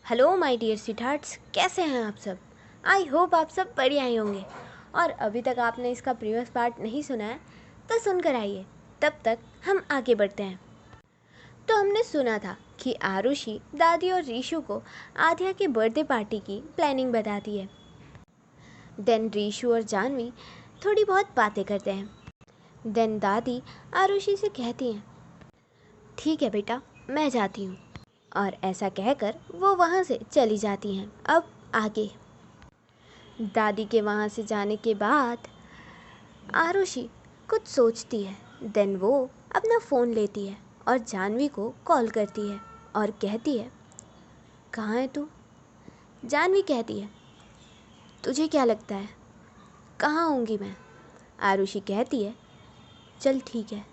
Hello my dear स्वीटहार्ट्स, कैसे हैं आप सब। आई होप आप सब बढ़िया ही होंगे। और अभी तक आपने इसका प्रीवियस पार्ट नहीं सुना है तो सुनकर आइए, तब तक हम आगे बढ़ते हैं। तो हमने सुना था कि आरुषि दादी और रीशु को आध्या के बर्थडे पार्टी की प्लानिंग बताती है। देन रीशु और जानवी थोड़ी बहुत बातें करते हैं। देन दादी आरुषि से कहती हैं, ठीक है बेटा, मैं जाती हूँ। और ऐसा कहकर वो वहाँ से चली जाती हैं। अब आगे। दादी के वहाँ से जाने के बाद आरुषि कुछ सोचती है। देन वो अपना फ़ोन लेती है और जानवी को कॉल करती है और कहती है, कहाँ है तू। जानवी कहती है, तुझे क्या लगता है कहाँ होंगी मैं। आरुषि कहती है, चल ठीक है,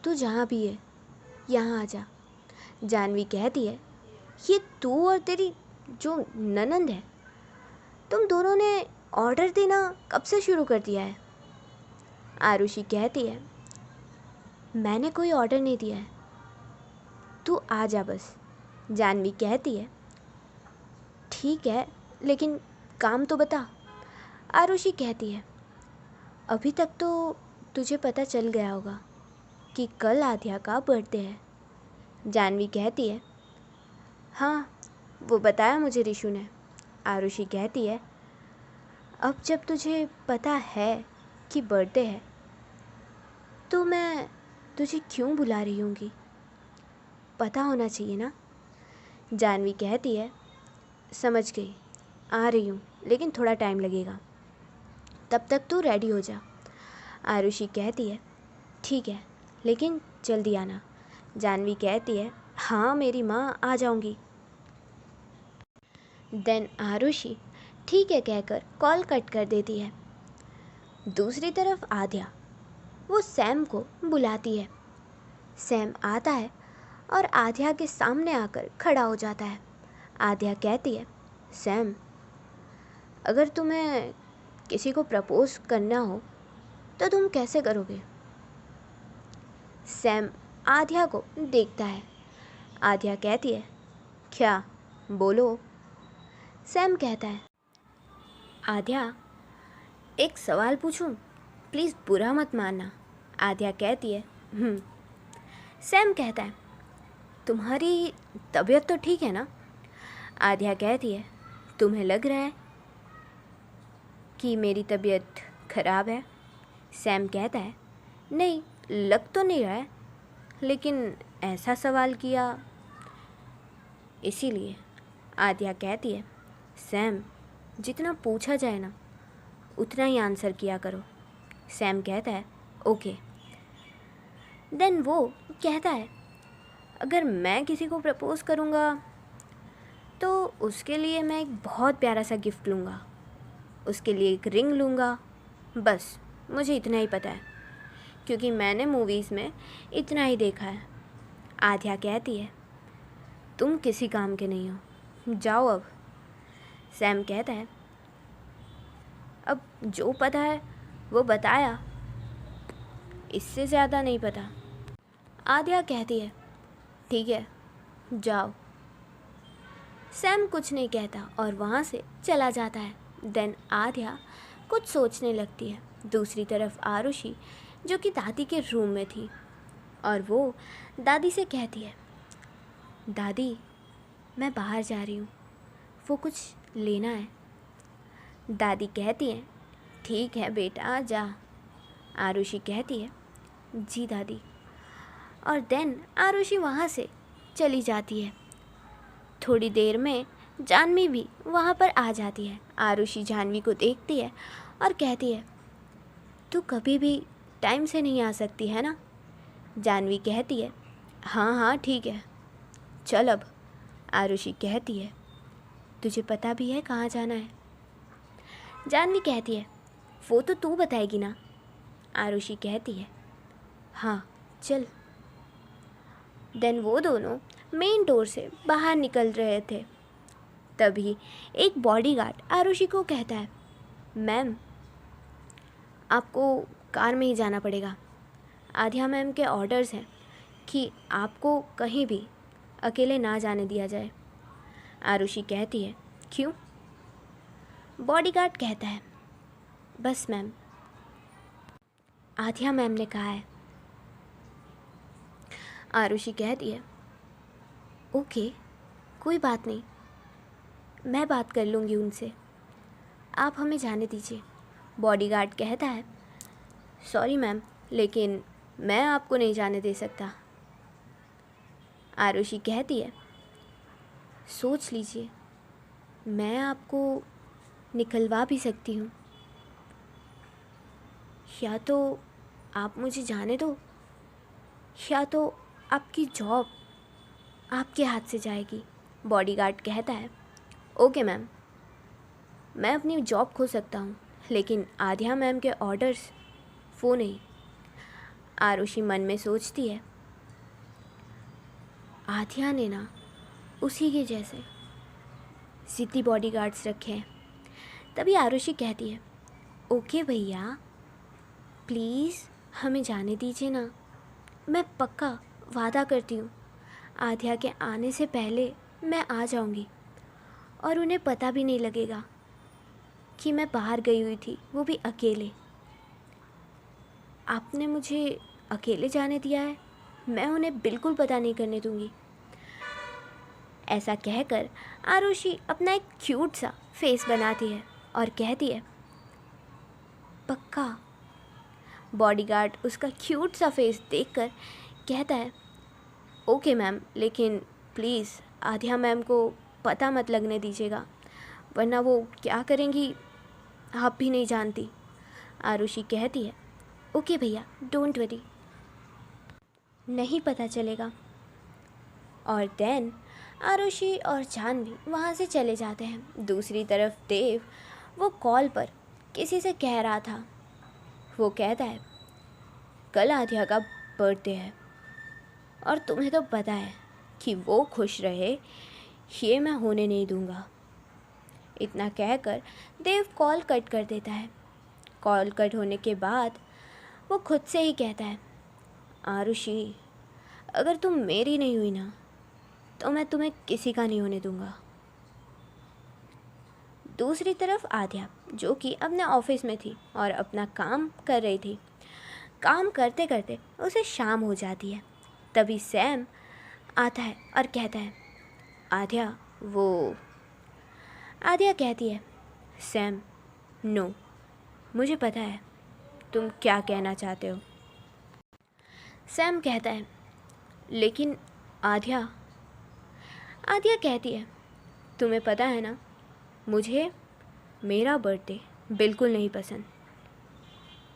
तू जहाँ भी है यहाँ आ जा। जानवी कहती है, ये तू और तेरी जो ननंद है, तुम दोनों ने ऑर्डर देना कब से शुरू कर दिया है। आरुषि कहती है, मैंने कोई ऑर्डर नहीं दिया है, तू आ जा बस। जानवी कहती है, ठीक है, लेकिन काम तो बता। आरुषि कहती है, अभी तक तो तुझे पता चल गया होगा कि कल आध्या का बर्थडे है। जानवी कहती है, हाँ, वो बताया मुझे ऋषु ने। आरुषि कहती है, अब जब तुझे पता है कि बर्थडे है तो मैं तुझे क्यों बुला रही होंगी, पता होना चाहिए ना। जानवी कहती है, समझ गई, आ रही हूँ, लेकिन थोड़ा टाइम लगेगा, तब तक तू रेडी हो जा। आरुषि कहती है, ठीक है, लेकिन जल्दी आना। जानवी कहती है, हाँ मेरी माँ, आ जाऊँगी। देन आरुषि ठीक है कहकर कॉल कट कर देती है। दूसरी तरफ आध्या वो सैम को बुलाती है। सैम आता है और आध्या के सामने आकर खड़ा हो जाता है। आध्या कहती है, सैम, अगर तुम्हें किसी को प्रपोज करना हो तो तुम कैसे करोगे। सैम आध्या को देखता है। आध्या कहती है, क्या, बोलो। सैम कहता है, आध्या, एक सवाल पूछूं, प्लीज़ बुरा मत मानना। आध्या कहती है, सैम कहता है, तुम्हारी तबीयत तो ठीक है ना। आध्या कहती है, तुम्हें लग रहा है कि मेरी तबीयत खराब है। सैम कहता है, नहीं, लग तो नहीं रहा है, लेकिन ऐसा सवाल किया इसीलिए। आध्या कहती है, सैम, जितना पूछा जाए ना उतना ही आंसर किया करो। सैम कहता है, ओके। देन वो कहता है, अगर मैं किसी को प्रपोज़ करूँगा तो उसके लिए मैं एक बहुत प्यारा सा गिफ्ट लूँगा, उसके लिए एक रिंग लूँगा, बस मुझे इतना ही पता है, क्योंकि मैंने मूवीज़ में इतना ही देखा है। आध्या कहती है, तुम किसी काम के नहीं हो, जाओ अब। सैम कहता है, अब जो पता है वो बताया, इससे ज़्यादा नहीं पता। आध्या कहती है, ठीक है, जाओ। सैम कुछ नहीं कहता और वहाँ से चला जाता है। देन आध्या कुछ सोचने लगती है। दूसरी तरफ आरुषि, जो कि दादी के रूम में थी, और वो दादी से कहती है, दादी, मैं बाहर जा रही हूँ, वो कुछ लेना है। दादी कहती है, ठीक है बेटा, जा। आरुषि कहती है, जी दादी। और देन आरुषि वहाँ से चली जाती है। थोड़ी देर में जानवी भी वहाँ पर आ जाती है। आरुषि जानवी को देखती है और कहती है, तू कभी भी टाइम से नहीं आ सकती है ना। जानवी कहती है, हाँ हाँ ठीक है, चल अब। आरुषि कहती है, तुझे पता भी है कहाँ जाना है। जानवी कहती है, वो तो तू बताएगी ना। आरुषि कहती है, हाँ चल। देन वो दोनों मेन डोर से बाहर निकल रहे थे। तभी एक बॉडीगार्ड आरुषि को कहता है, मैम, आपको कार में ही जाना पड़ेगा। आध्या मैम के ऑर्डर्स हैं कि आपको कहीं भी अकेले ना जाने दिया जाए। आरुषि कहती है, क्यों? बॉडीगार्ड कहता है, बस मैम, आध्या मैम ने कहा है। आरुषि कहती है, ओके, कोई बात नहीं, मैं बात कर लूँगी उनसे, आप हमें जाने दीजिए। बॉडीगार्ड कहता है, सॉरी मैम, लेकिन मैं आपको नहीं जाने दे सकता। आरुषि कहती है, सोच लीजिए, मैं आपको निकलवा भी सकती हूँ, या तो आप मुझे जाने दो, या तो आपकी जॉब आपके हाथ से जाएगी। बॉडीगार्ड कहता है, ओके मैम, मैं अपनी जॉब खो सकता हूँ, लेकिन आध्या मैम के ऑर्डर्स वो नहीं। आरुषि मन में सोचती है, आध्या ने ना उसी के जैसे ज़िद्दी बॉडीगार्ड्स रखे हैं। तभी आरुषि कहती है, ओके भैया, प्लीज़ हमें जाने दीजिए ना, मैं पक्का वादा करती हूँ आध्या के आने से पहले मैं आ जाऊँगी और उन्हें पता भी नहीं लगेगा कि मैं बाहर गई हुई थी, वो भी अकेले। आपने मुझे अकेले जाने दिया है, मैं उन्हें बिल्कुल पता नहीं करने दूँगी। ऐसा कहकर आरुषि अपना एक क्यूट सा फेस बनाती है और कहती है, पक्का। बॉडीगार्ड उसका क्यूट सा फेस देखकर कहता है, ओके मैम, लेकिन प्लीज़ आध्या मैम को पता मत लगने दीजिएगा, वरना वो क्या करेंगी आप भी नहीं जानती। आरुषि कहती है, ओके भैया, डोंट वरी, नहीं पता चलेगा। और देन आरुषि और जानवी वहाँ से चले जाते हैं। दूसरी तरफ देव वो कॉल पर किसी से कह रहा था। वो कहता है, कल आध्या का बर्थडे है और तुम्हें तो पता है कि वो खुश रहे, ये मैं होने नहीं दूंगा। इतना कहकर देव कॉल कट कर देता है। कॉल कट होने के बाद वो खुद से ही कहता है, आरुषि, अगर तुम मेरी नहीं हुई ना तो मैं तुम्हें किसी का नहीं होने दूंगा। दूसरी तरफ आध्या, जो कि अपने ऑफिस में थी और अपना काम कर रही थी, काम करते करते उसे शाम हो जाती है। तभी सैम आता है और कहता है, आध्या आध्या कहती है, सैम, नो, मुझे पता है तुम क्या कहना चाहते हो। सैम कहता है, लेकिन आध्या कहती है, तुम्हें पता है ना, मुझे मेरा बर्थडे बिल्कुल नहीं पसंद।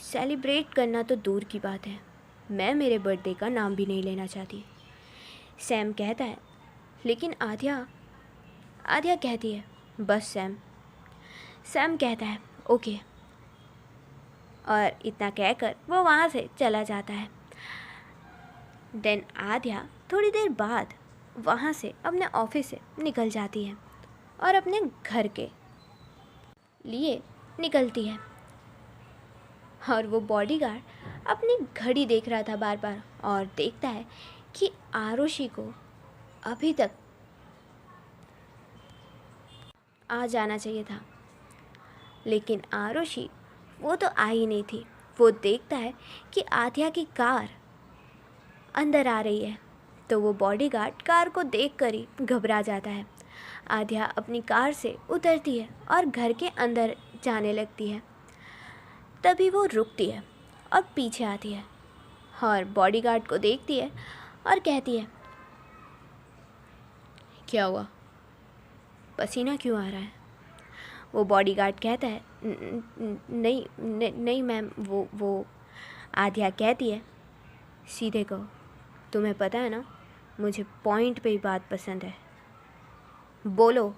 सेलिब्रेट करना तो दूर की बात है, मैं मेरे बर्थडे का नाम भी नहीं लेना चाहती। सैम कहता है, लेकिन आध्या कहती है, बस सैम। सैम कहता है, ओके, और इतना कहकर वो वहाँ से चला जाता है। देन आध्या थोड़ी देर बाद वहाँ से अपने ऑफिस से निकल जाती है और अपने घर के लिए निकलती है। और वो बॉडीगार्ड अपनी घड़ी देख रहा था बार बार और देखता है कि आरुषि को अभी तक आ जाना चाहिए था, लेकिन आरुषि वो तो आई नहीं थी। वो देखता है कि आध्या की कार अंदर आ रही है, तो वो बॉडीगार्ड कार को देखकर ही घबरा जाता है। आध्या अपनी कार से उतरती है और घर के अंदर जाने लगती है। तभी वो रुकती है और पीछे आती है और बॉडीगार्ड को देखती है और कहती है, क्या हुआ, पसीना क्यों आ रहा है? वो बॉडीगार्ड कहता है, नहीं मैम, वो आध्या कहती है, सीधे कहो, तुम्हें पता है ना, मुझे पॉइंट पे ही बात पसंद है, बोलो।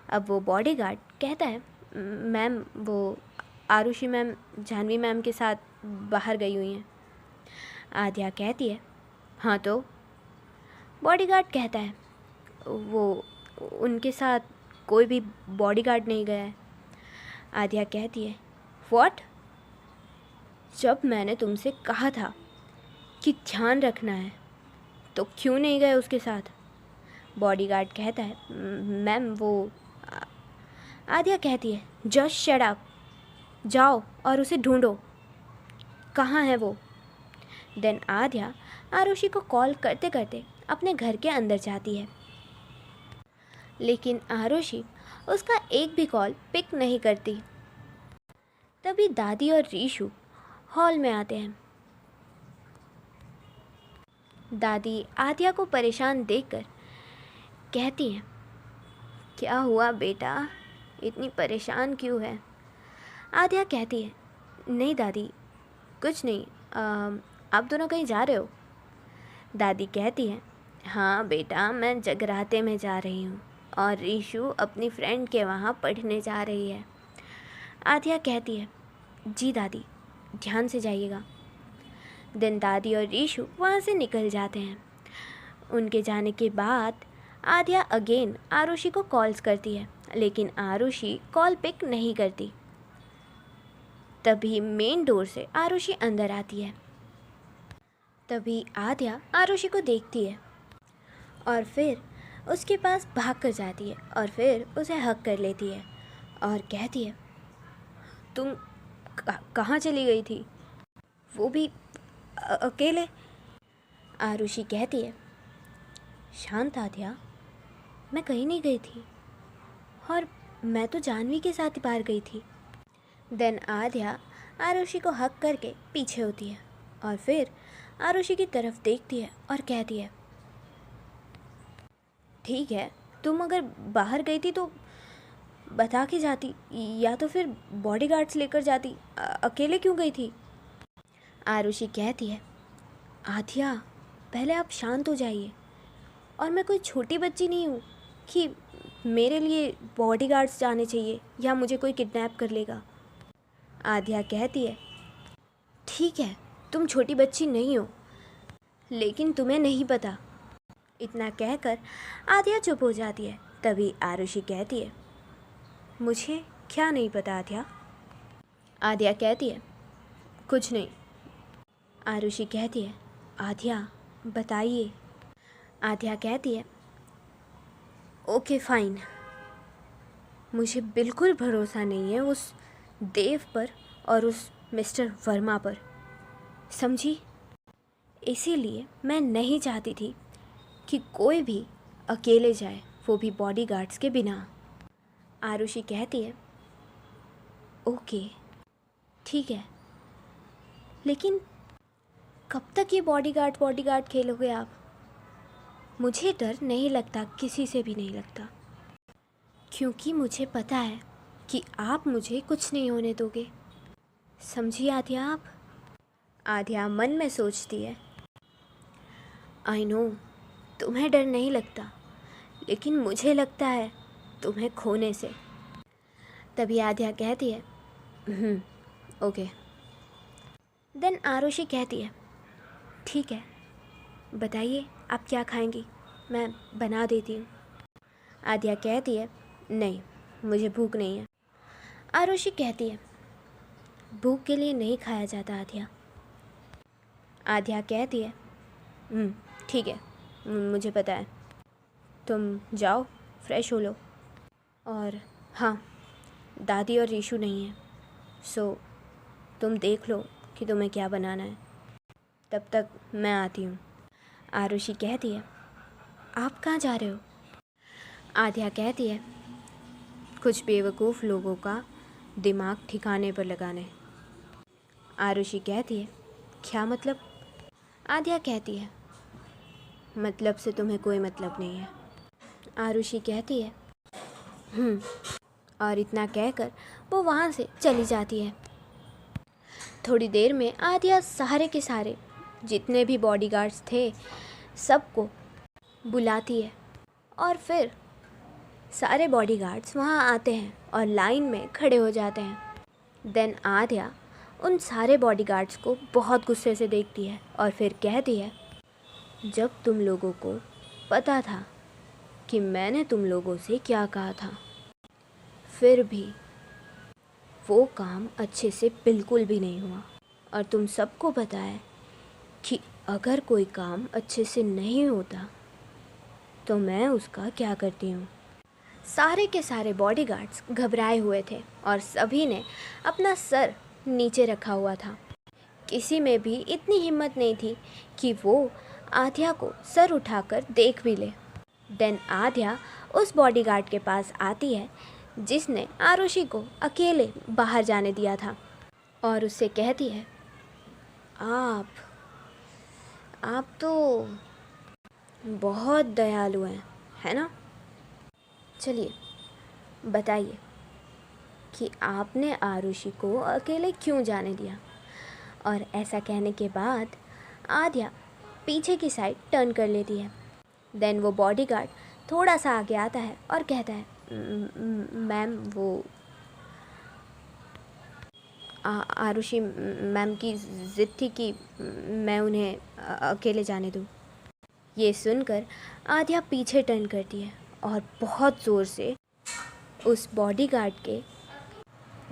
अब वो बॉडीगार्ड कहता है, मैम, वो आरुषि मैम जानवी मैम के साथ बाहर गई हुई हैं। आध्या कहती है, हाँ तो? बॉडीगार्ड कहता है, वो उनके साथ कोई भी बॉडीगार्ड नहीं गया है। आध्या कहती है, व्हाट? जब मैंने तुमसे कहा था कि ध्यान रखना है तो क्यों नहीं गए उसके साथ? बॉडीगार्ड कहता है, मैम वो आद्या कहती है, जस्ट शट अप, जाओ और उसे ढूंढो, कहाँ है वो। देन आद्या आरुषि को कॉल करते करते अपने घर के अंदर जाती है, लेकिन आरुषि उसका एक भी कॉल पिक नहीं करती। तभी दादी और रीशु हॉल में आते हैं। दादी आद्या को परेशान देखकर कहती हैं, क्या हुआ बेटा, इतनी परेशान क्यों है। आद्या कहती है, नहीं दादी कुछ नहीं, आप दोनों कहीं जा रहे हो। दादी कहती है, हाँ बेटा मैं जगराते में जा रही हूँ और रीशु अपनी फ्रेंड के वहाँ पढ़ने जा रही है। आद्या कहती है, जी दादी ध्यान से जाइएगा। दिन दादी और रीशु वहाँ से निकल जाते हैं। उनके जाने के बाद आद्या अगेन आरुषि को कॉल्स करती है, लेकिन आरुषि कॉल पिक नहीं करती। तभी मेन डोर से आरुषि अंदर आती है। तभी आद्या आरुषि को देखती है और फिर उसके पास भाग कर जाती है और फिर उसे हक कर लेती है और कहती है, तुम कहाँ चली गई थी, वो भी अकेले। आरुषि कहती है, शांत आद्या, मैं कहीं नहीं गई थी और मैं तो जाह्नवी के साथ ही बाहर गई थी। देन आद्या आरुषि को हक करके पीछे होती है और फिर आरुषि की तरफ देखती है और कहती है, ठीक है तुम अगर बाहर गई थी तो बता के जाती, या तो फिर बॉडीगार्ड्स लेकर जाती, अकेले क्यों गई थी। आरुषि कहती है, आद्या पहले आप शांत हो जाइए, और मैं कोई छोटी बच्ची नहीं हूँ कि मेरे लिए बॉडीगार्ड्स जाने चाहिए या मुझे कोई किडनैप कर लेगा। आद्या कहती है, ठीक है तुम छोटी बच्ची नहीं हो, लेकिन तुम्हें नहीं पता। इतना कहकर आद्या चुप हो जाती है। तभी आरुषि कहती है, मुझे क्या नहीं पता आद्या। आद्या कहती है, कुछ नहीं। आरुषि कहती है, आद्या बताइए। आद्या कहती है, ओके फाइन, मुझे बिल्कुल भरोसा नहीं है उस देव पर और उस मिस्टर वर्मा पर, समझी। इसीलिए मैं नहीं चाहती थी कि कोई भी अकेले जाए, वो भी बॉडीगार्ड्स के बिना। आरुषि कहती है, ओके ठीक है, लेकिन कब तक ये बॉडीगार्ड खेलोगे आप। मुझे डर नहीं लगता, किसी से भी नहीं लगता, क्योंकि मुझे पता है कि आप मुझे कुछ नहीं होने दोगे, समझी आद्या आप। आद्या मन में सोचती है, आई नो तुम्हें डर नहीं लगता, लेकिन मुझे लगता है तुम्हें खोने से। तभी आद्या कहती है, ओके। देन आरुषि कहती है, ठीक है बताइए आप क्या खाएंगी, मैं बना देती हूँ। आद्या कहती है, नहीं मुझे भूख नहीं है। आरुषि कहती है, भूख के लिए नहीं खाया जाता आद्या। आद्या कहती है, ठीक है मुझे पता है, तुम जाओ फ्रेश हो लो, और हाँ दादी और रीशु नहीं है, सो तुम देख लो कि तुम्हें क्या बनाना है, तब तक मैं आती हूँ। आरुषि कहती है, आप कहाँ जा रहे हो। आद्या कहती है, कुछ बेवकूफ़ लोगों का दिमाग ठिकाने पर लगाने। आरुषि कहती है, क्या मतलब। आद्या कहती है, मतलब से तुम्हें कोई मतलब नहीं है। आरुषि कहती है, और इतना कहकर वो वहाँ से चली जाती है। थोड़ी देर में आद्या सारे के सारे जितने भी बॉडीगार्ड्स थे सबको बुलाती है, और फिर सारे बॉडीगार्ड्स वहाँ आते हैं और लाइन में खड़े हो जाते हैं। देन आद्या उन सारे बॉडीगार्ड्स को बहुत गुस्से से देखती है और फिर कहती है, जब तुम लोगों को पता था कि मैंने तुम लोगों से क्या कहा था, फिर भी वो काम अच्छे से बिल्कुल भी नहीं हुआ, और तुम सबको पता है कि अगर कोई काम अच्छे से नहीं होता तो मैं उसका क्या करती हूँ। सारे के सारे बॉडीगार्ड्स घबराए हुए थे और सभी ने अपना सर नीचे रखा हुआ था। किसी में भी इतनी हिम्मत नहीं थी कि वो आध्या को सर उठाकर देख भी ले। देन आध्या उस बॉडीगार्ड के पास आती है जिसने आरुषि को अकेले बाहर जाने दिया था और उससे कहती है, आप तो बहुत दयालु हैं, है ना? चलिए बताइए कि आपने आरुषि को अकेले क्यों जाने दिया। और ऐसा कहने के बाद आध्या पीछे की साइड टर्न कर लेती है। देन वो बॉडीगार्ड थोड़ा सा आगे आता है और कहता है, मैम वो आरुषि मैम की ज़िद थी कि मैं उन्हें अकेले जाने दूँ। ये सुनकर आध्या पीछे टर्न करती है और बहुत ज़ोर से उस बॉडीगार्ड के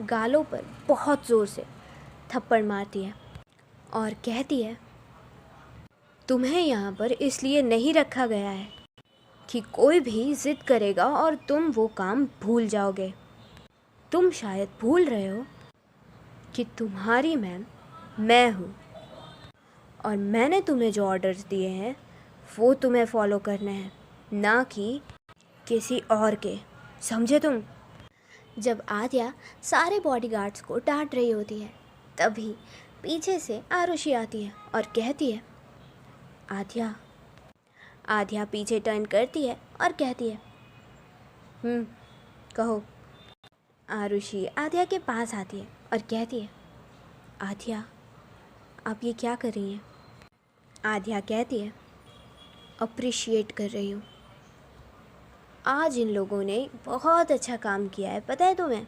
गालों पर बहुत ज़ोर से थप्पड़ मारती है और कहती है, तुम्हें यहाँ पर इसलिए नहीं रखा गया है कि कोई भी ज़िद करेगा और तुम वो काम भूल जाओगे। तुम शायद भूल रहे हो कि तुम्हारी मैम मैं हूँ और मैंने तुम्हें जो ऑर्डर्स दिए हैं वो तुम्हें फॉलो करने हैं, ना कि किसी और के। समझे तुम? जब आध्या सारे बॉडीगार्ड्स को डांट रही होती है तभी पीछे से आरुषि आती है और कहती है, आध्या पीछे टर्न करती है और कहती है, कहो। आरुषि आध्या के पास आती है और कहती है, आध्या आप ये क्या कर रही हैं? आध्या कहती है, अप्रिशिएट कर रही हूँ। आज इन लोगों ने बहुत अच्छा काम किया है, पता है तुम्हें?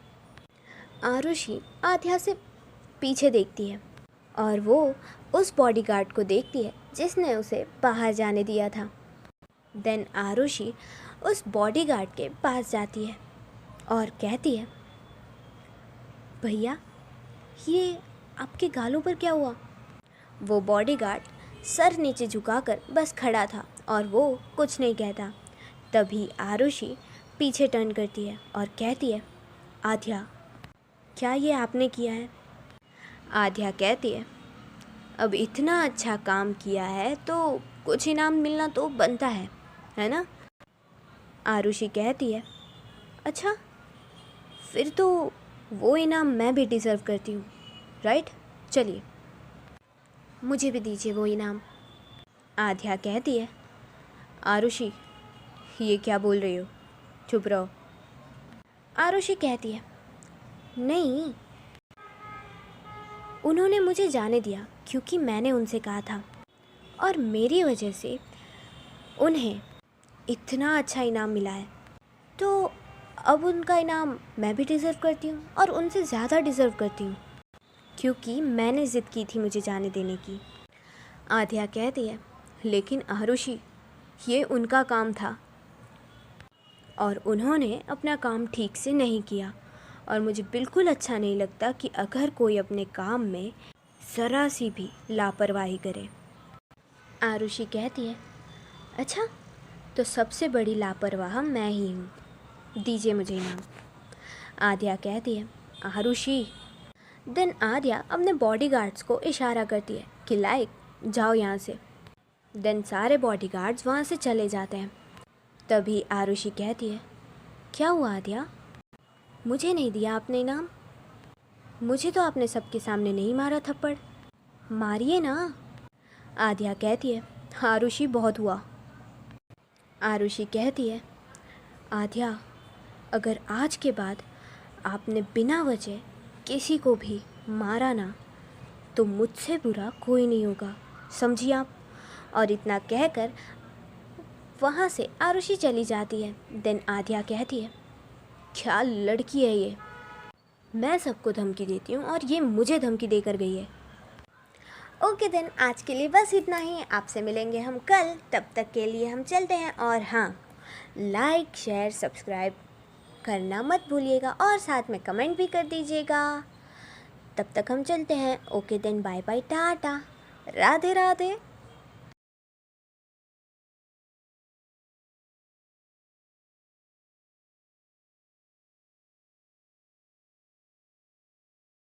आरुषि आध्या से पीछे देखती है और वो उस बॉडीगार्ड को देखती है जिसने उसे बाहर जाने दिया था। देन आरुषि उस बॉडीगार्ड के पास जाती है और कहती है, भैया ये आपके गालों पर क्या हुआ? वो बॉडीगार्ड सर नीचे झुकाकर बस खड़ा था और वो कुछ नहीं कहता। तभी आरुषि पीछे टर्न करती है और कहती है, आध्या क्या ये आपने किया है? आध्या कहती है, अब इतना अच्छा काम किया है तो कुछ इनाम मिलना तो बनता है ना? आरुषि कहती है, अच्छा फिर तो वो इनाम मैं भी डिज़र्व करती हूँ, राइट? चलिए मुझे भी दीजिए वो इनाम। आध्या कहती है, आरुषि ये क्या बोल रही हो? चुप रहो। आरुषि कहती है, नहीं उन्होंने मुझे जाने दिया क्योंकि मैंने उनसे कहा था और मेरी वजह से उन्हें इतना अच्छा इनाम मिला है, तो अब उनका इनाम मैं भी डिज़र्व करती हूँ और उनसे ज़्यादा डिज़र्व करती हूँ क्योंकि मैंने ज़िद की थी मुझे जाने देने की। आध्या कहती है, लेकिन आरुषि ये उनका काम था और उन्होंने अपना काम ठीक से नहीं किया और मुझे बिल्कुल अच्छा नहीं लगता कि अगर कोई अपने काम में ज़रा सी भी लापरवाही करे। आरुषि कहती है, अच्छा तो सबसे बड़ी लापरवाह मैं ही हूँ, दीजिए मुझे इनाम। आध्या कहती है, आरुषि। देन आध्या अपने बॉडीगार्ड्स को इशारा करती है कि लाइक जाओ यहाँ से। देन सारे बॉडीगार्ड्स वहाँ से चले जाते हैं। तभी आरुषि कहती है, क्या हुआ आध्या? मुझे नहीं दिया आपने इनाम? मुझे तो आपने सबके सामने नहीं मारा थप्पड़, मारिए ना। आध्या कहती है, आरुषि बहुत हुआ। आरुषि कहती है, आध्या अगर आज के बाद आपने बिना वजह किसी को भी मारा ना तो मुझसे बुरा कोई नहीं होगा, समझिए आप? और इतना कहकर वहाँ से आरुषि चली जाती है। देन आध्या कहती है, क्या लड़की है ये, मैं सबको धमकी देती हूँ और ये मुझे धमकी देकर गई है। ओके देन आज के लिए बस इतना ही। आपसे मिलेंगे हम कल, तब तक के लिए हम चलते हैं। और हाँ, लाइक शेयर सब्सक्राइब करना मत भूलिएगा और साथ में कमेंट भी कर दीजिएगा। तब तक हम चलते हैं। Okay then bye bye, tata, Radhe Radhe.